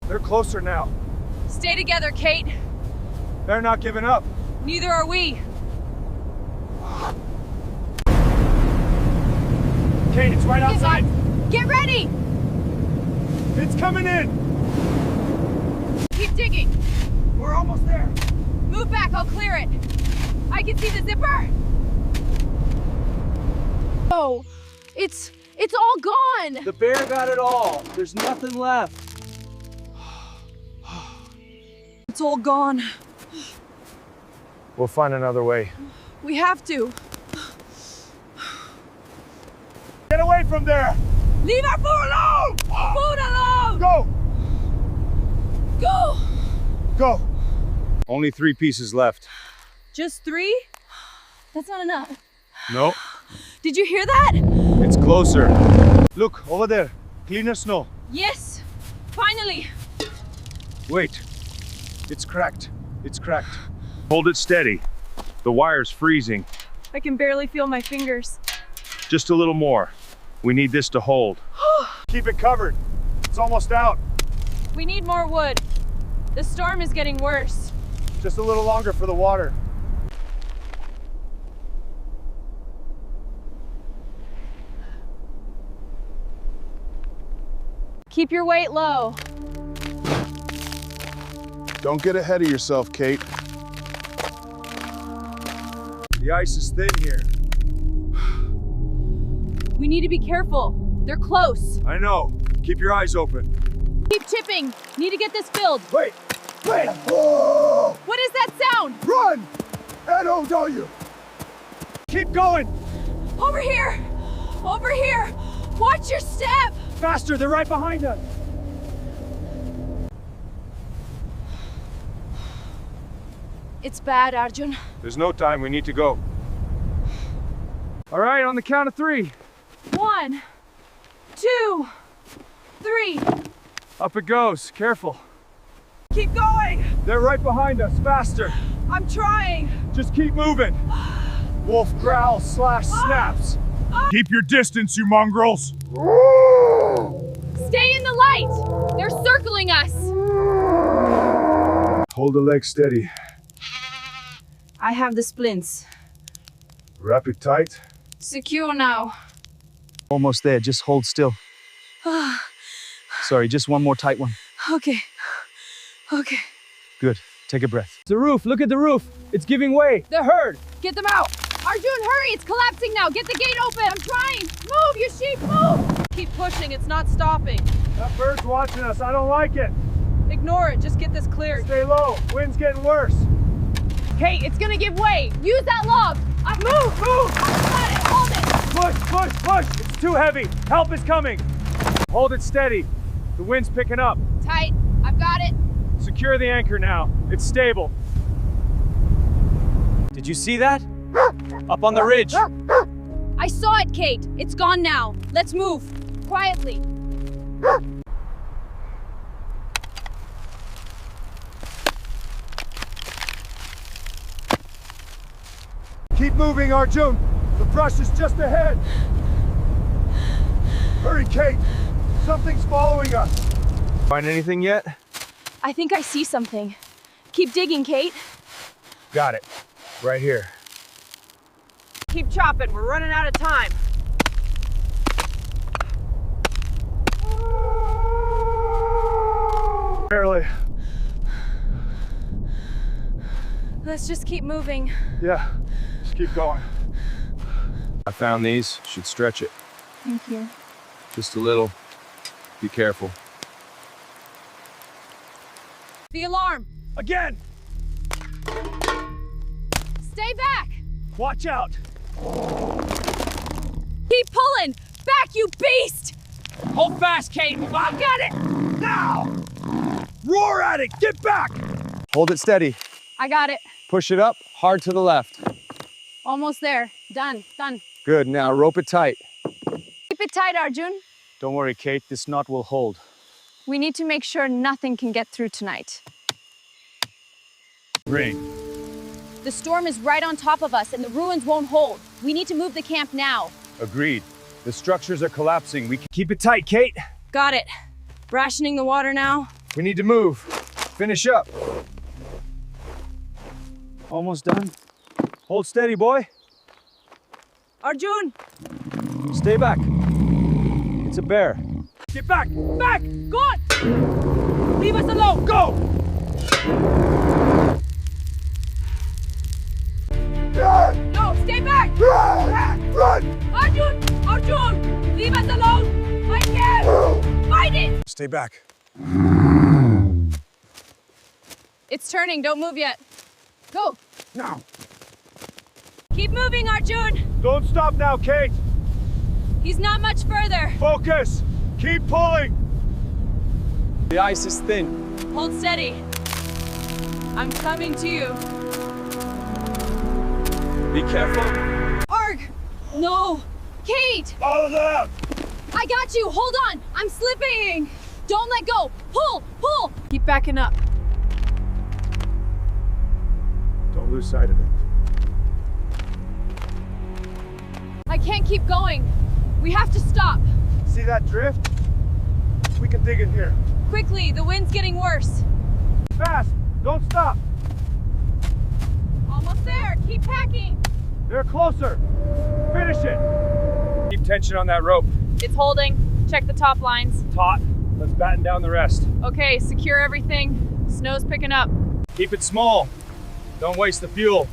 They're closer now. Stay together, Kate. They're not giving up. Neither are we. Kate, it's right outside. Get ready! It's coming in. Keep digging. We're almost there. Move back, I'll clear it. I can see the zipper. Oh, it's all gone. The bear got it all. There's nothing left. It's all gone. We'll find another way. We have to. Get away from there! Leave our food alone! Food alone! Go! Go! Go! Only 3 pieces left. Just 3? That's not enough. No, Did you hear that? it's closer. Look, over there. Cleaner snow. Yes, finally. Wait. It's cracked. It's cracked. Hold it steady. The wire's freezing. I can barely feel my fingers. Just a little more. We need this to hold. Keep it covered. It's almost out. We need more wood. The storm is getting worse. Just a little longer for the water. Keep your weight low. Don't get ahead of yourself, Kate. The ice is thin here. We need to be careful. They're close. I know. Keep your eyes open. Keep chipping. Need to get this filled. Wait! Wait! Oh! What is that sound? Run! N-O-W! Keep going! Over here! Over here! Watch your step! Faster! They're right behind us! It's bad, Arjun. There's no time. We need to go. All right, on the count of 3. 1, 2, 3. Up it goes. Careful. Keep going! They're right behind us. Faster. I'm trying! Just keep moving. Wolf growls / snaps. Keep your distance, you mongrels. Stay in the light! They're circling us! Hold the leg steady. I have the splints. Wrap it tight. Secure now. Almost there, just hold still. Sorry, just one more tight one. Okay. Okay. Good, take a breath. The roof, look at the roof. It's giving way. They're hurt. Get them out. Arjun, hurry! It's collapsing now. Get the gate open. I'm trying. Move, you sheep, move! Keep pushing. It's not stopping. That bird's watching us. I don't like it. Ignore it. Just get this cleared. Stay low. Wind's getting worse. Kate, it's gonna give way. Use that log. Move, move! Got it. Hold it. Push, push, push. It's too heavy. Help is coming. Hold it steady. The wind's picking up. Tight. I've got it. Secure the anchor now. It's stable. Did you see that? Up on the ridge. I saw it, Kate. It's gone now. Let's move. Quietly. Keep moving, Arjun. The brush is just ahead. Hurry, Kate. Something's following us. Find anything yet? I think I see something. Keep digging, Kate. Got it. Right here. Keep chopping. We're running out of time. Barely. Let's just keep moving. Yeah. Just keep going. I found these. Should stretch it. Thank you. Just a little. Be careful. The alarm. Again! Stay back. Watch out! Keep pulling. Back, you beast. Hold fast, Kate! I got it! Now! Roar at it! Get back! Hold it steady. I got it. Push it up, hard to the left. Almost there. Done. Done. Good, now rope it tight. Keep it tight, Arjun. Don't worry, Kate, this knot will hold. We need to make sure nothing can get through tonight. Rain. The storm is right on top of us and the ruins won't hold. We need to move the camp now. Agreed. The structures are collapsing. We can keep it tight, Kate. Got it. Rationing the water now. We need to move. Finish up. Almost done. Hold steady, boy. Arjun! Stay back. It's a bear. Get back! Back! Gone! Leave us alone! Go! No, stay back! Run! Arjun! Arjun! Leave us alone! I can't! Fight it! Stay back. It's turning, don't move yet. Go! Now. Keep moving, Arjun! Don't stop now, Kate. He's not much further. Focus. Keep pulling. The ice is thin. Hold steady. I'm coming to you. Be careful. Arg! No! Kate! Follow them. I got you! Hold on! I'm slipping! Don't let go! Pull! Pull! Keep backing up. Don't lose sight of it. I can't keep going. We have to stop. See that drift? We can dig in here. Quickly, the wind's getting worse. Fast. Don't stop. Almost there. Keep packing. They're closer. Finish it. Keep tension on that rope. It's holding. Check the top lines. Taut. Let's batten down the rest. Okay, secure everything. Snow's picking up. Keep it small. Don't waste the fuel.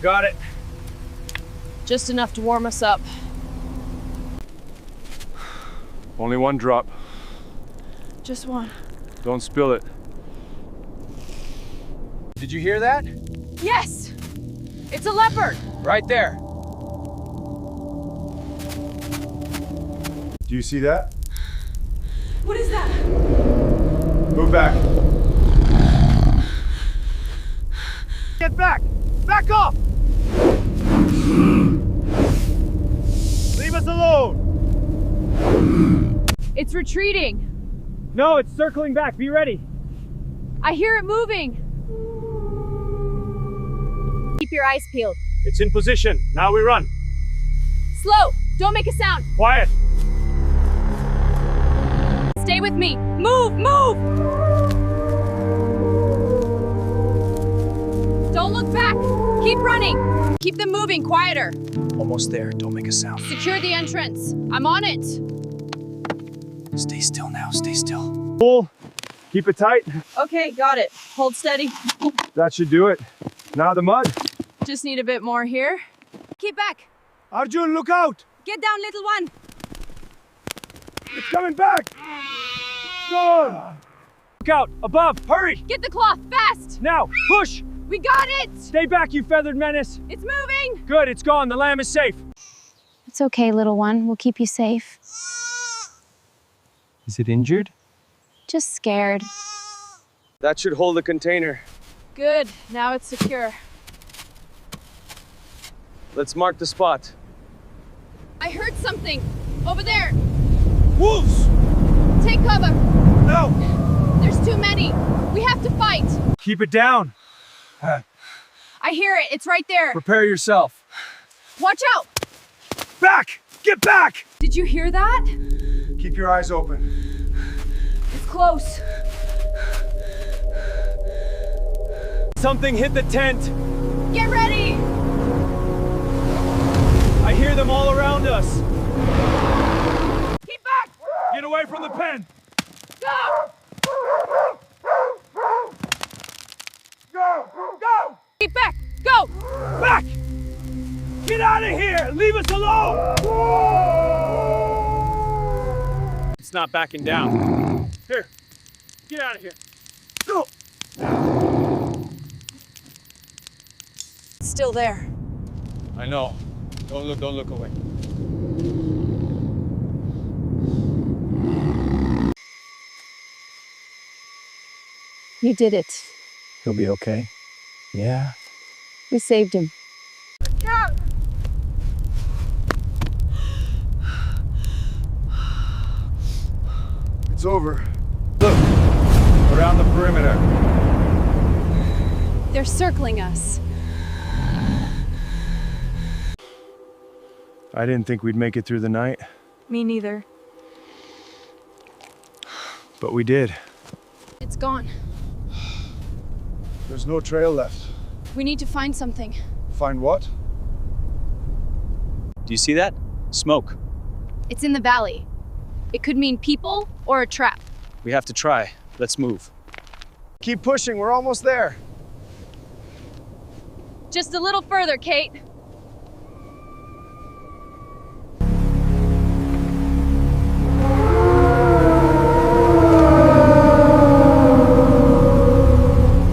Got it. Just enough to warm us up. Only one drop. Just one. Don't spill it. Did you hear that? Yes! It's a leopard! Right there. Do you see that? What is that? Move back. Get back! Back off! Leave us alone! It's retreating. No, it's circling back. Be ready. I hear it moving. Keep your eyes peeled. It's in position. Now we run. Slow! Don't make a sound! Quiet. Stay with me! Move! Move! Don't look back! Keep running! Keep them moving, quieter! Almost there. Don't make a sound. Secure the entrance. I'm on it. Stay still now. Stay still. Pull. Keep it tight. Okay, got it. Hold steady. That should do it. Now the mud. Just need a bit more here. Keep back. Arjun, look out! Get down, little one. It's coming back! Gone! Look out! Above! Hurry! Get the cloth, fast! Now! Push! We got it! Stay back, you feathered menace! It's moving! Good, it's gone. The lamb is safe. It's okay, little one. We'll keep you safe. Is it injured? Just scared. That should hold the container. Good, now it's secure. Let's mark the spot. I heard something! Over there! Wolves! Take cover! No! There's too many! We have to fight! Keep it down. I hear it, it's right there! Prepare yourself. Watch out! Back! Get back! Did you hear that? Keep your eyes open. It's close. Something hit the tent. Get ready! I hear them all around us. Keep back! Get away from the pen! Go! Go! Go! Keep back! Go! Back! Get out of here! Leave us alone! It's not backing down. Here. Get out of here. Go! It's still there. I know. Don't look away. You did it. He'll be okay. Yeah. We saved him. It's over. Look! Around the perimeter. They're circling us. I didn't think we'd make it through the night, Me neither. but we did. It's gone. There's no trail left. We need to find something. Find what? Do you see that? Smoke. It's in the valley. It could mean people or a trap. We have to try. Let's move. Keep pushing, we're almost there. Just a little further, Kate.